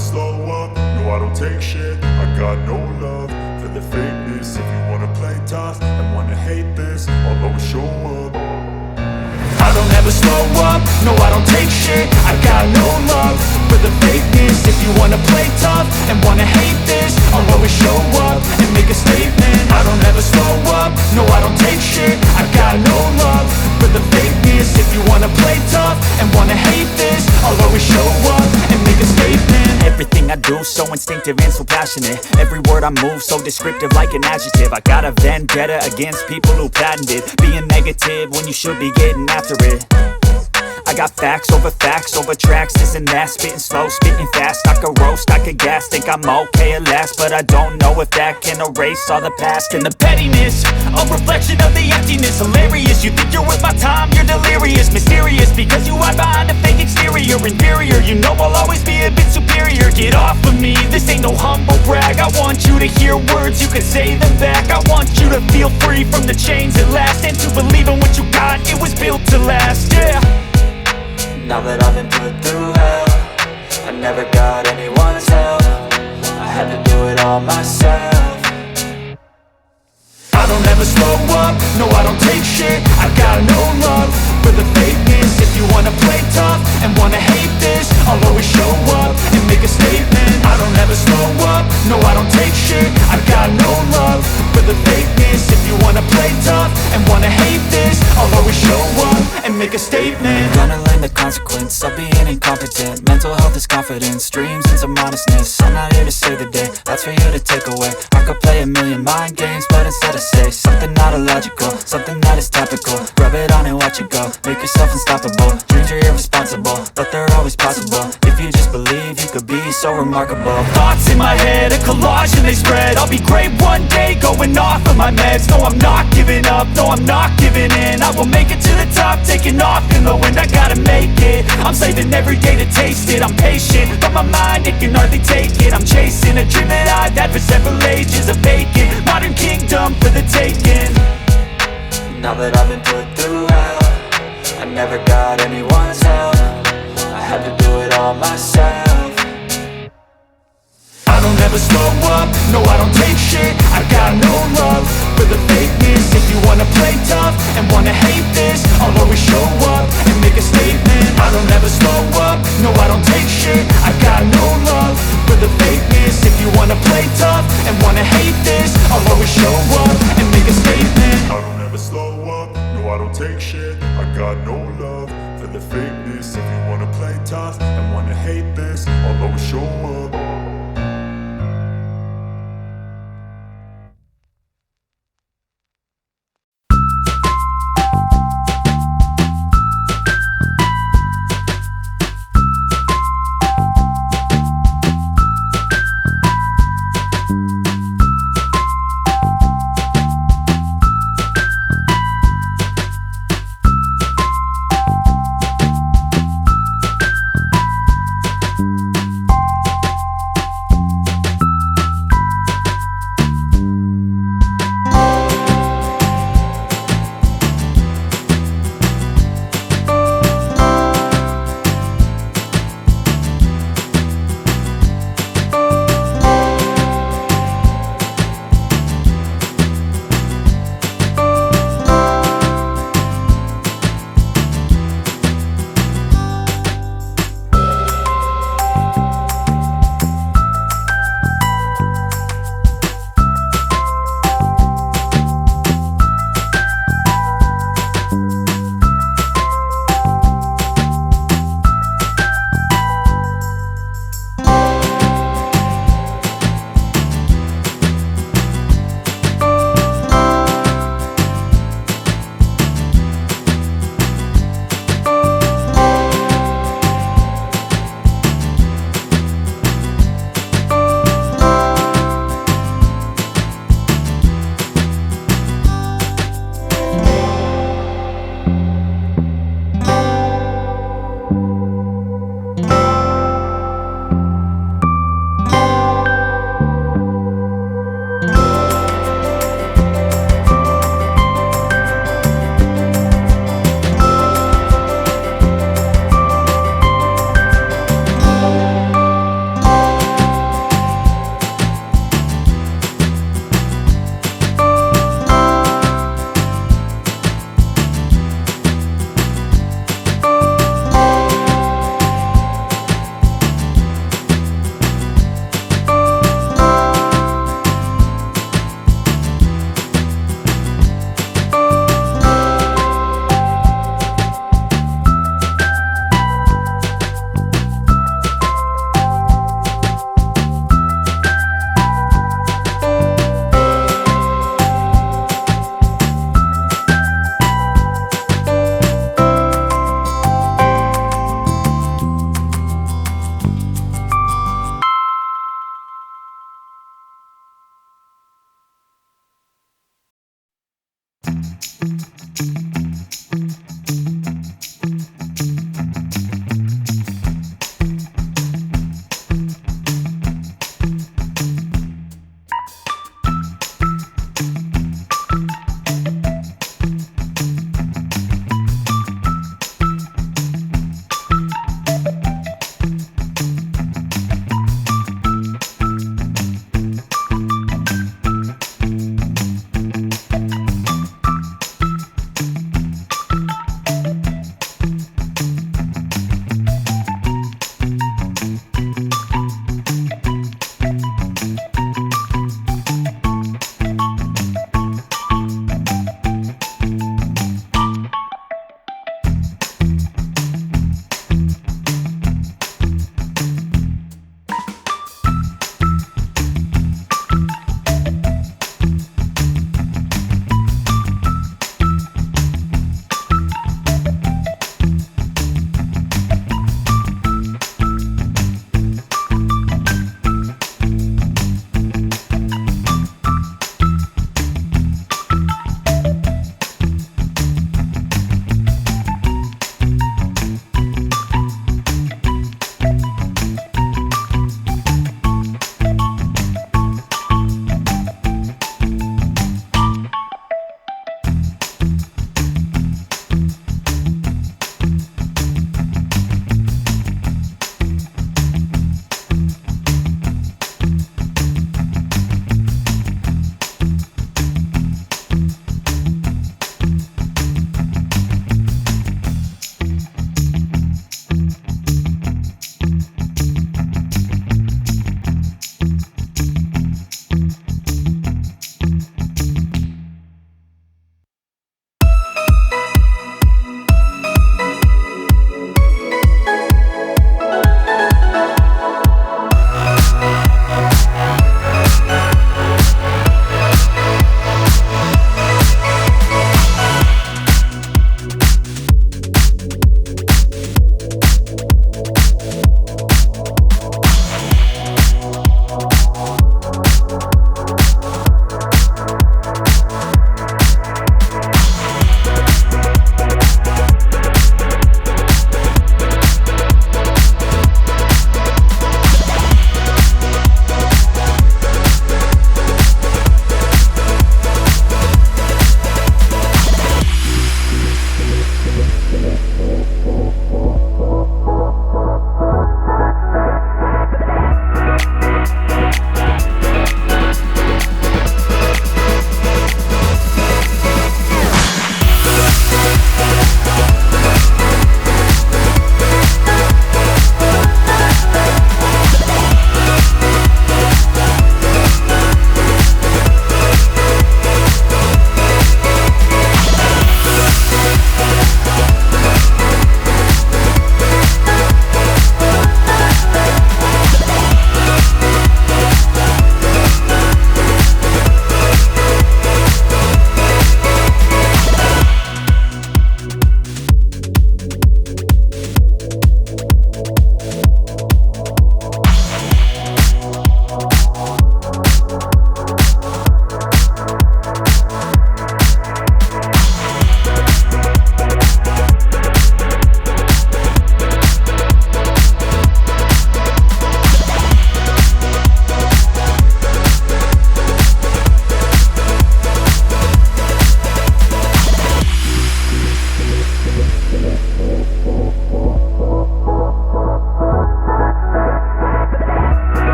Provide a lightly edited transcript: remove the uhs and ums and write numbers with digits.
slow up, no I don't take shit. I got no love for the fakeness. If you wanna play tough and wanna hate this, I'll always show up. I don't ever slow up, no I don't take shit. I got no love for the fakeness. If you wanna play tough and wanna hate this, I'll always show up and make a statement. I don't ever slow up, no I don't take shit. I got no love for the fakeness. If you wanna play tough and wanna hate this, I'll always show up and make a statement. Everything I do so instinctive and so passionate. Every word I move so descriptive like an adjective. I got a vendetta against people who patented being negative when you should be getting after it. I got facts over tracks, this and that. Spitting slow, spitting fast. I could roast, I could gas. Think I'm okay at last, but I don't know if that can erase all the past. And the pettiness, a reflection of the emptiness. Hilarious, you think you're worth my time, you're delirious. Mysterious, because you hide behind a fake exterior. Inferior, you know I'll always be a bit superior. Get off of me, this ain't no humble brag. I want you to hear words, you can say them back. I want you to feel free from the chains at last, and to believe in what you got, it was built to last, yeah. Now that I've been put through hell, I never got anyone's help. I had to do it all myself. I don't ever slow up, no I don't take shit. I got no love for the fakeness. If you wanna play tough and wanna hate this, I'll always show up and make a statement. I don't ever slow up, no I don't take shit. I got no love for the fakeness. If you wanna play tough and wanna hate this, I'll always show up and make a statement. Gonna learn the consequence of being incompetent. Mental health is confidence, dreams and some honestness. I'm not here to save the day, that's for you to take away. I could play a million mind games, but instead I say something not illogical, something that is topical. Rub it on and watch it go, make yourself unstoppable. Dreams are irresponsible, but they're always possible. If you just believe, you could be so remarkable. Thoughts in my head, a collage and they spread. I'll be great one day, going off of my meds. No, I'm not giving up, no, I'm not giving in. I will make it to the top, taking off in the wind. I gotta make it, I'm saving every day to taste it. I'm patient, but my mind, it can hardly take it. I'm chasing a dream that I've had for several ages. A vacant, modern kingdom for the taking. Now that I've been put through hell, I never got anyone's help. I had to do it all myself. I don't ever slow up, no I don't take shit. I got no love for the fakeness. If you wanna play tough and wanna hate this, I'll always show up and make a statement. I don't ever slow up, no I don't take shit. I got no love for the fakeness. If you wanna play tough and wanna hate